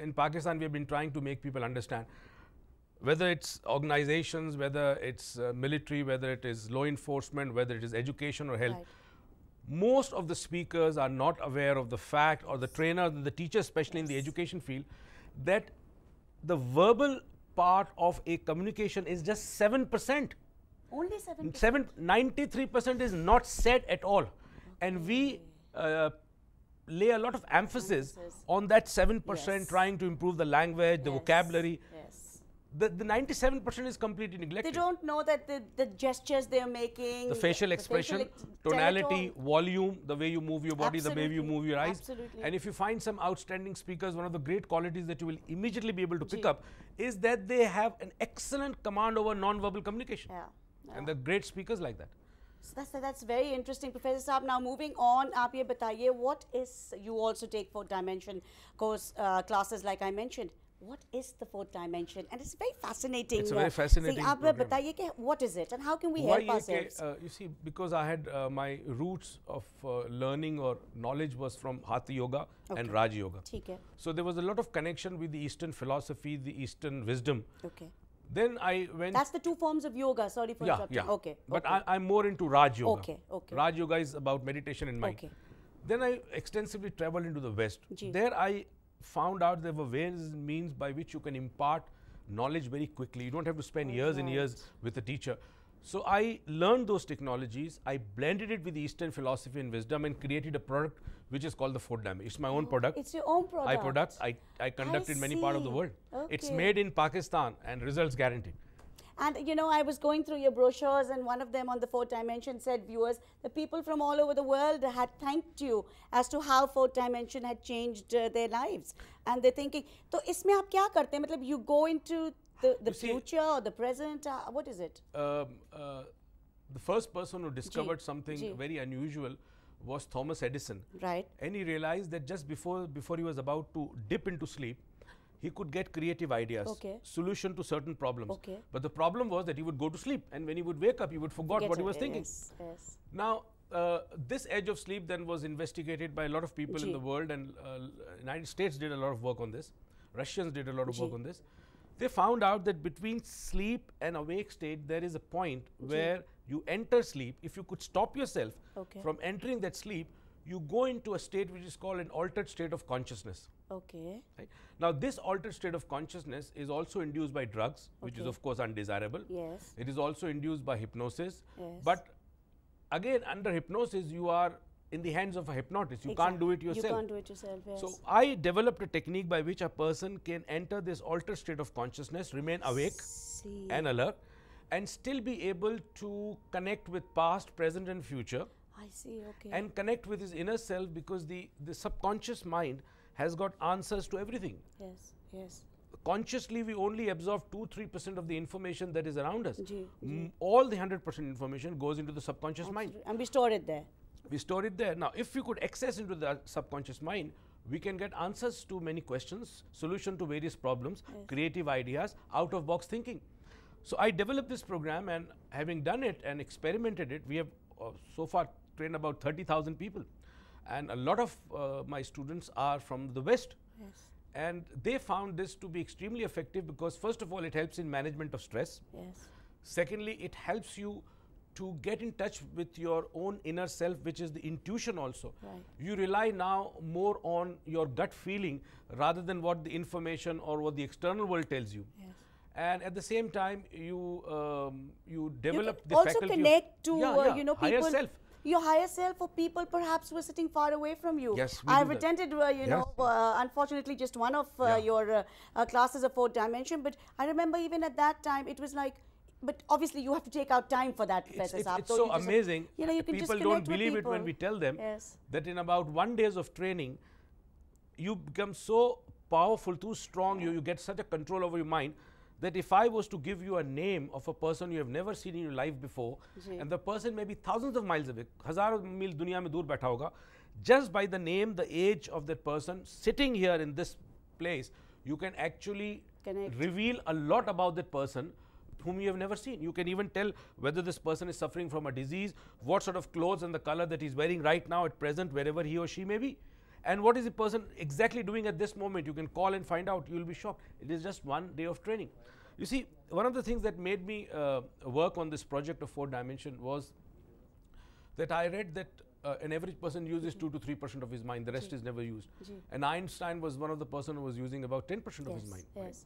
in Pakistan we have been trying to make people understand, whether it's organizations, whether it's military, whether it is law enforcement, whether it is education or health, most of the speakers are not aware of the fact, or the trainers and the teachers, especially in the education field, that the verbal part of a communication is just 7%. Only 7%? 93% is not said at all. And we lay a lot of emphasis on that 7%, trying to improve the language, the vocabulary. The 97% is completely neglected. They don't know that the gestures they're making, the facial expression, tonality, volume, the way you move your body, the way you move your eyes. And if you find some outstanding speakers, one of the great qualities that you will immediately be able to pick up is that they have an excellent command over non-verbal communication. And they're great speakers like that. So that's very interesting, Professor Saab. Now moving on, aap ye bataiye, what is, you also take fourth dimension course classes like I mentioned. What is the fourth dimension? And it's very fascinating. It's a very fascinating program. What is it and how can we help ourselves? You see, because I had my roots of learning or knowledge was from Hatha Yoga and Raj Yoga. So there was a lot of connection with the Eastern philosophy, the Eastern wisdom. Then I went... That's the two forms of yoga, sorry for interrupting. But I'm more into Raj Yoga. Raj Yoga is about meditation in mind. Then I extensively traveled into the West. There I found out there were ways and means by which you can impart knowledge very quickly. You don't have to spend years and years with a teacher. So I learned those technologies, I blended it with Eastern philosophy and wisdom and created a product which is called the fourth dimension. It's my own product. It's your own product. I conduct in many parts of the world. It's made in Pakistan and results guaranteed. And you know, I was going through your brochures and one of them on the fourth dimension said, viewers, the people from all over the world had thanked you as to how fourth dimension had changed their lives. And they're thinking, so isme aap kya karte hain? Matlab you go into the future or the present, what is it? The first person who discovered something very unusual was Thomas Edison. And he realized that just before he was about to dip into sleep, he could get creative ideas, solution to certain problems. But the problem was that he would go to sleep, and when he would wake up, he would forget what he was thinking. Now, this edge of sleep then was investigated by a lot of people in the world, and United States did a lot of work on this. Russians did a lot of work on this. They found out that between sleep and awake state, there is a point where you enter sleep. If you could stop yourself from entering that sleep, you go into a state which is called an altered state of consciousness. Right? Now, this altered state of consciousness is also induced by drugs, which is of course undesirable. It is also induced by hypnosis. But again, under hypnosis, you are in the hands of a hypnotist. You can't do it yourself. You can't do it yourself, So I developed a technique by which a person can enter this altered state of consciousness, remain awake and alert, and still be able to connect with past, present and future. And connect with his inner self, because the subconscious mind has got answers to everything. Consciously, we only absorb 2-3% of the information that is around us. All the 100% information goes into the subconscious mind. And we store it there. We store it there. Now, if we could access into the subconscious mind, we can get answers to many questions, solution to various problems, creative ideas, out-of-box thinking. So I developed this program, and having done it and experimented it, we have so far trained about 30,000 people. And a lot of my students are from the West. And they found this to be extremely effective because, first of all, it helps in management of stress. Secondly, it helps you to get in touch with your own inner self, which is the intuition also. You rely now more on your gut feeling rather than what the information or what the external world tells you. And at the same time, you develop the also faculty connect to you know, people, higher self. Your higher self, or people perhaps who are sitting far away from you. I've attended, you know, unfortunately just one of your classes of fourth dimension, but I remember even at that time it was like, but obviously you have to take out time for that, Professor Saab. It's so amazing. You know, you can people just don't believe it when we tell them that in about 1 day of training, you become so powerful, too strong, you get such a control over your mind, that if I was to give you a name of a person you have never seen in your life before, and the person may be thousands of miles away, hazaron mil duniya mein dur baitha hoga, just by the name, the age of that person sitting here in this place, you can actually reveal a lot about that person whom you have never seen. You can even tell whether this person is suffering from a disease, what sort of clothes and the color that he's wearing right now at present, wherever he or she may be. And what is the person exactly doing at this moment? You can call and find out. You will be shocked. It is just one day of training. You see, one of the things that made me work on this project of 4 dimension was that I read that an average person uses 2 to 3% of his mind. The rest is never used. And Einstein was one of the person who was using about 10% of his mind. Yes.